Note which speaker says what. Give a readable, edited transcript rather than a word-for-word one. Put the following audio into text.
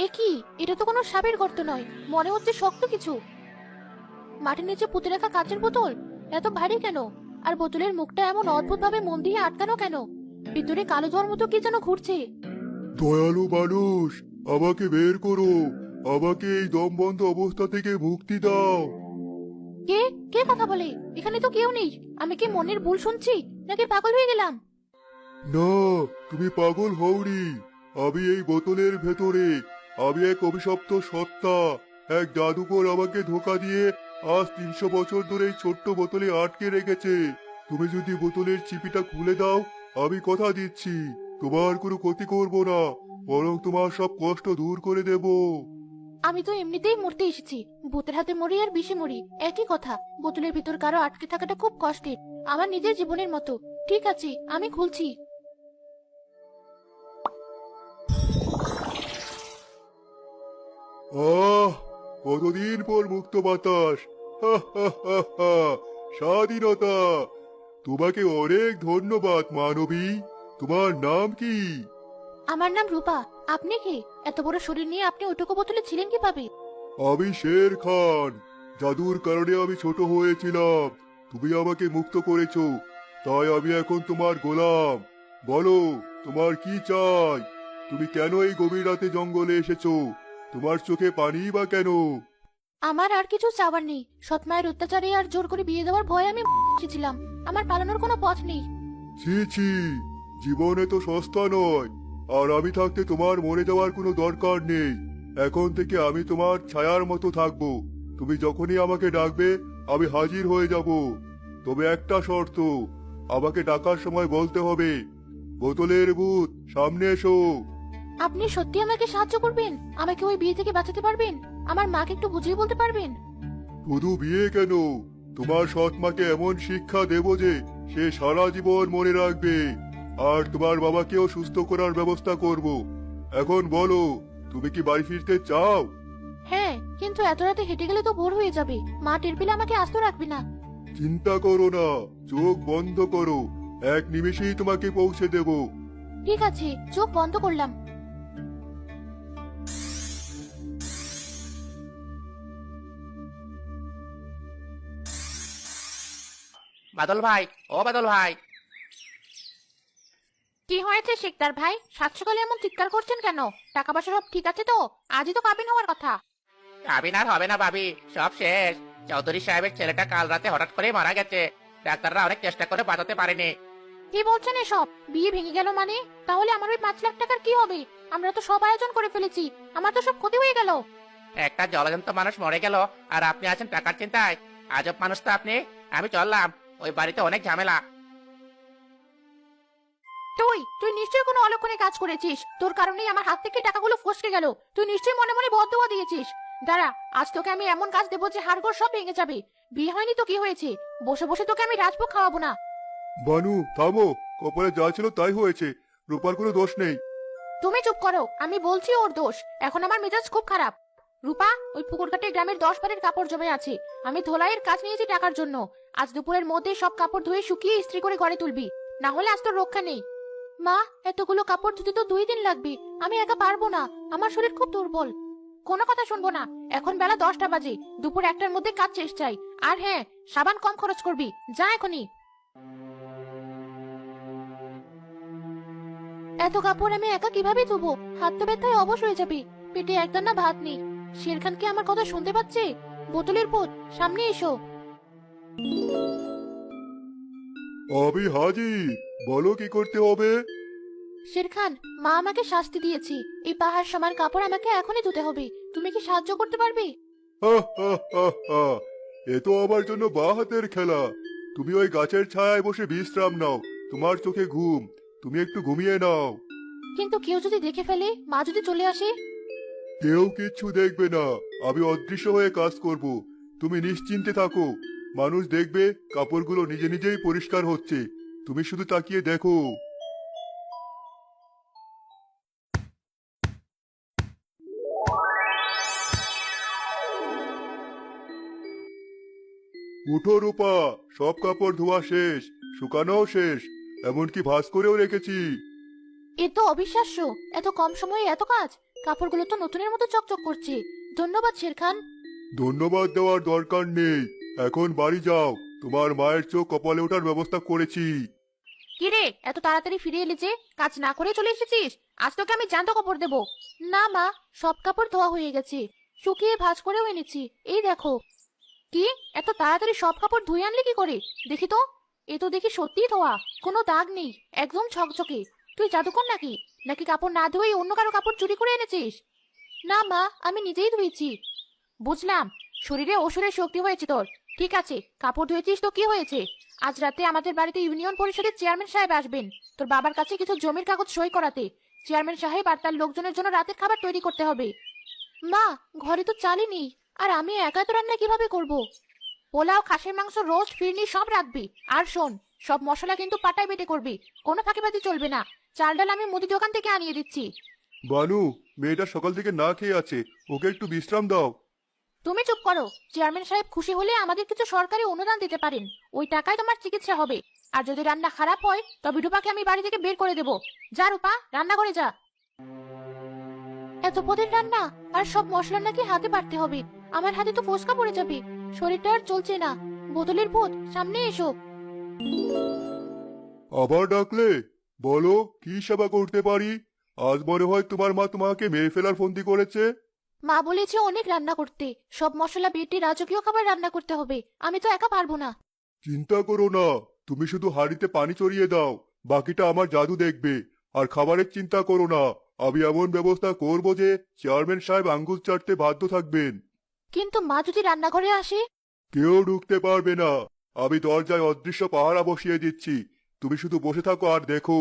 Speaker 1: এ কি? এটা তো কোনো সাপের গর্ত নয়, মনে হচ্ছে শক্ত কিছু। মাটির নিচে পুঁতে রাখা কাচের বোতল এত ভারী কেন? আর বোতলের মুখটা এমন অদ্ভুত ভাবে মন দিয়ে আটকানো কেন? ভিতরে কালো ধোঁয়ার মতো কি যেন ঘুরছে।
Speaker 2: দয়ালু মানুষ, আমাকে বের করো। আমাকে এই দমবন্ধ অবস্থা থেকে মুক্তি দাও।
Speaker 1: কে? কে কথা বলে? এখানে তো কেউ নেই। আমি কি মনের ভুল শুনছি, নাকি পাগল হয়ে গেলাম?
Speaker 2: না, তুমি পাগল হওনি। আমি এই বোতলের ভেতরে। আমি এক অভিশপ্ত সত্তা। এক জাদুকর আমাকে ধোঁকা দিয়ে আজ 300 বছর ধরে এই ছোট্ট বোতলে আটকে রেখেছে। তুমি যদি বোতলের চিপিটা খুলে দাও, আমি কথা দিচ্ছি তোমার কোনো ক্ষতি করব না, বরং তোমার সব কষ্ট দূর করে দেব।
Speaker 1: আমি তো এমনিতেই মরতে এসেছি। ভূতের হাতে মরি আর বিষে মরি, একই কথা। বোতলের ভিতর কারো আটকে থাকাটা খুব কষ্টের, আমার নিজের জীবনের মতো। ঠিক আছে, আমি খুলছি।
Speaker 2: আহ, কতদিন পর মুক্ত বাতাস। হা হা হা হা, স্বাধীনতা। তোমাকে অনেক ধন্যবাদ মানবী। তোমার নাম কি?
Speaker 1: আমার নাম রূপা। আপনি কে? এত বড় শরীর নিয়ে আপনি ওটুকু বোতলে ছিলেন কিভাবে?
Speaker 2: আমি শের খান। জাদুর কারণে আমি ছোট হয়েছিলাম। তুমি আমাকে মুক্ত করেছো, তাই আমি এখন তোমার গোলাম। বলো, তোমার কি চাই? তুমি কেন এই গভীর রাতে জঙ্গলে এসেছো? তোমার চোখে পানি বা কেন?
Speaker 1: আমার আর কিছু চাওয়ার নেই। সৎ মায়ের অত্যাচারে আর জোর করে বিয়ে দেওয়ার ভয়ে আমি এসেছিলাম। আমার পালানোর কোনো পথ নেই।
Speaker 2: ছি ছি, জীবনে তো সস্তা নয়। আর আমি থাকতে তোমার মরে যাওয়ার কোনো দরকার নেই। এখন থেকে আমি তোমার ছায়ার মতো থাকবো। তুমি যখনই আমাকে ডাকবে, আমি হাজির হয়ে যাব। তবে একটা শর্ত, আমাকে ডাকার সময় বলতে হবে, বোতলের ভূত সামনে এসো।
Speaker 1: আপনি সত্যি আমাকে সাহায্য করবেন? আমাকে ওই বিয়ে থেকে বাঁচাতে পারবেন? আমার মাকে একটু বুঝিয়ে বলতে পারবেন?
Speaker 2: শুধু বিয়ে কেন, তোমার সৎ মাকে এমন শিক্ষা দেব যে সে সারা জীবন মনে রাখবে। আর তোমার বাবাকেও সুস্থ করার ব্যবস্থা করব। এখন বলো, তুমি কি বাড়ি ফিরতে চাও?
Speaker 1: হ্যাঁ, কিন্তু এত রাতে হেঁটে গেলে তো ভোর হয়ে যাবে। মা টের পেলে আমাকে আস্ত রাখবে না।
Speaker 2: চিন্তা করো না, চোখ বন্ধ করো। এক নিমেষেই তোমাকে পৌঁছে দেব।
Speaker 1: ঠিক আছে, চোখ বন্ধ করলাম।
Speaker 3: বাদল ভাই, ও বাদল ভাই।
Speaker 1: কি হয়েছে শিকদার ভাই? সাত সকালে এমন চিৎকার করছেন কেন? টাকা পয়সা সব ঠিক আছে তো? আজই তো কাবিন হওয়ার কথা।
Speaker 3: কাবিন আর হবে না ভাবি, সব শেষ। চৌধুরী সাহেবের ছেলেটা কাল রাতে হঠাৎ করে মারা গেছে। ডাক্তাররা অনেক চেষ্টা করে বাঁচাতে পারেনি।
Speaker 1: কি বলছেন এসব? বিয়ে ভেঙে গেল মানে? তাহলে আমার ওই 5 লাখ টাকার কি হবে? আমরা তো সব আয়োজন করে ফেলেছি। আমার তো সব ক্ষতি হয়ে গেল।
Speaker 3: একটা জলজন্ত মানুষ মরে গেল, আর আপনি আছেন টাকার চিন্তায়। আজব মানুষ তো আপনি। আমি চললাম, ওই বাড়িতে অনেক ঝামেলা।
Speaker 1: তুই তুই নিশ্চয়ই কোনো অলক্ষণে কাজ করেছিস। তোর কারণেই আমার হাত থেকে টাকাগুলো ফসকে গেল। তুই নিশ্চয়ই মনে মনে বদদোয়া দিয়েছিস। দাঁড়া, আজ তোকে আমি এমন কাজ দেবো যে হাড়গোড় সব ভেঙে যাবে। বিয়ে হয়নি তো কি হয়েছে? বসে বসে তোকে আমি রাজভোগ খাওয়াবো না।
Speaker 2: বানু, থামো। কপালে যা ছিল তাই হয়েছে। রূপার কোনো দোষ নেই।
Speaker 1: তুমি চুপ করো, আমি বলছি ওর দোষ। এখন আমার মেজাজ খুব খারাপ। রূপা, ওই পুকুরঘাটে গ্রামের 10 বারের কাপড় জমে আছে। আমি ধোলাইয়ের কাজ নিয়েছি টাকার জন্য। আজ দুপুরের মধ্যে সব কাপড় ধুয়ে শুকিয়ে ইস্ত্রি করে ঘরে তুলবি, না হলে আজ তোর রক্ষা নেই। মা, এতগুলো কাপড় ধুতে তো 2 দিন লাগবে। আমি একা পারবো না, আমার শরীর খুব দুর্বল। কোনো কথা শুনবো না। এখন বেলা 10টা বাজে, দুপুর 1টার মধ্যে কাজ শেষ চাই। আর হ্যাঁ, সাবান কম খরচ করবি। যা এখনই। এত কাপড় আমি একা কিভাবে ধুবো? হাত তো ব্যথায় অবশ হয়ে যাবে। পেটে একদানা ভাত নেই। শেরখান কি আমার কথা শুনতে পাচ্ছে? বোতলের ভূত, সামনে এসো।
Speaker 2: আমি হাজির। বলো কি করতে হবে?
Speaker 1: শেরখান, মা আমাকে শাস্তি দিয়েছে। এই পাহাড় সমান কাপড় আমাকে এখনই ধুতে হবে। তুমি কি সাহায্য করতে পারবে?
Speaker 2: হা হা হা হা, এ তো আমার জন্য বাঁ হাতের খেলা। তুমি ওই গাছের ছায়ায় বসে বিশ্রাম নাও। তোমার চোখে ঘুম, তুমি একটু ঘুমিয়ে নাও।
Speaker 1: কিন্তু কেউ যদি দেখে ফেলে, মা যদি চলে আসে?
Speaker 2: কেউ কিচ্ছু দেখবে না। আমি অদৃশ্য হয়ে কাজ করব। তুমি নিশ্চিন্তে থাকো। মানুষ দেখবে কাপড়গুলো নিজে নিজেই পরিষ্কার হচ্ছে। তুমি শুধু তাকিয়ে দেখো। উঠো রূপা, সব কাপড় ধোয়া শেষ, শুকানোও শেষ, এমনকি ভাঁজ করেও রেখেছি।
Speaker 1: এ তো অবিশ্বাস্য। এত কম সময়ে এত কাজ! কাপড়গুলো তো নতুনের মতো চকচক করছে। ধন্যবাদ শেরখান।
Speaker 2: ধন্যবাদ দেওয়ার দরকার নেই। এখন বাড়ি যাও, তোমার মায়ের চোখ কপালে ওঠার ব্যবস্থা করেছি।
Speaker 1: কি রে, এত তাড়াতাড়ি ফিরে এলি যে? কাজ না করে চলে এসেছিস? আজ তোকে আমি জ্যান্ত কাপড় দেবো। না মা, সব কাপড় ধোয়া হয়ে গেছে, শুকিয়ে ভাঁজ করেও এনেছি। এই দেখো। কি, এত তাড়াতাড়ি সব কাপড় ধুয়ে আনলি কি করে? দেখি তো। এ তো দেখি সত্যিই ধোয়া, কোনো দাগ নেই, একদম ঝকঝকে। তুই জাদুকর নাকি? নাকি কাপড় না ধুয়েই অন্য কারো কাপড় চুরি করে এনেছিস? না মা, আমি নিজেই ধুয়েছি। বুঝলাম, শরীরে অসুরের শক্তি হয়েছে তোর। ঠিক আছে, কাপড় ধুয়েছিস তো কি হয়েছে? আজ রাতে আমাদের বাড়িতে ইউনিয়ন পরিষদের চেয়ারম্যান সাহেব আসবেন তোর বাবার কাছে কিছু জমির কাগজ সই করাতে। চেয়ারম্যান সাহেব আর তার লোকজনের জন্য রাতের খাবার তৈরি করতে হবে। মা, ঘরে তো চালই নেই, আর আমি একা তো রান্না কিভাবে করব? পোলাও, খাসির মাংস, রোস্ট, ফিরনি সব রাখবি। আর শোন, সব মশলা কিন্তু পাটায় বেটে করবি, কোনো ফাঁকিবাজি চলবে না। চাল ডাল আমি মুদি দোকান থেকে আনিয়ে দিচ্ছি।
Speaker 2: বানু, মেয়েটা সকাল থেকে না খেয়ে আছে, ওকে একটু বিশ্রাম দাও।
Speaker 1: তুমি চুপ করো। চেয়ারম্যান সাহেব খুশি হলে আমাদের কিছু সরকারি অনুদান দিতে পারেন, ওই টাকায় তোমার চিকিৎসা হবে। আর যদি রান্না খারাপ হয় তবে রূপাকে আমি বাড়ি থেকে বের করে দেবো। যা রূপা, রান্না করে যা। এত পদের রান্না, আর সব মশলা নাকি হাতে বাটতে হবে। আমার হাতে তো ফোসকা পড়ে যাবে, শরীরটা আর চলছে না। বোতলের ভূত, সামনে এসো।
Speaker 2: আবার ডাকলে? বলো, কি সেবা করতে পারি? আজ মনে হয় তোমার মা তোমাকে মেরে ফেলার ফন্দি করেছে।
Speaker 1: মা বলেছে অনেক রান্না করতে, সব মশলা বেটে রাজকীয় খাবার রান্না করতে হবে। আমি তো একা পারবো না।
Speaker 2: চিন্তা করো না, তুমি শুধু হাঁড়িতে পানি চড়িয়ে দাও, বাকিটা আমার জাদু দেখবে। আর খাবারের চিন্তা করো না, আমি এমন ব্যবস্থা করব যে চেয়ারম্যান সাহেব আঙ্গুল চাটতে বাধ্য থাকবেন।
Speaker 1: কিন্তু মা যদি রান্নাঘরে আসে?
Speaker 2: কেউ ঢুকতে পারবে না, আমি দরজায় অদৃশ্য পাহারা বসিয়ে দিচ্ছি। তুমি শুধু বসে থাকো আর দেখো।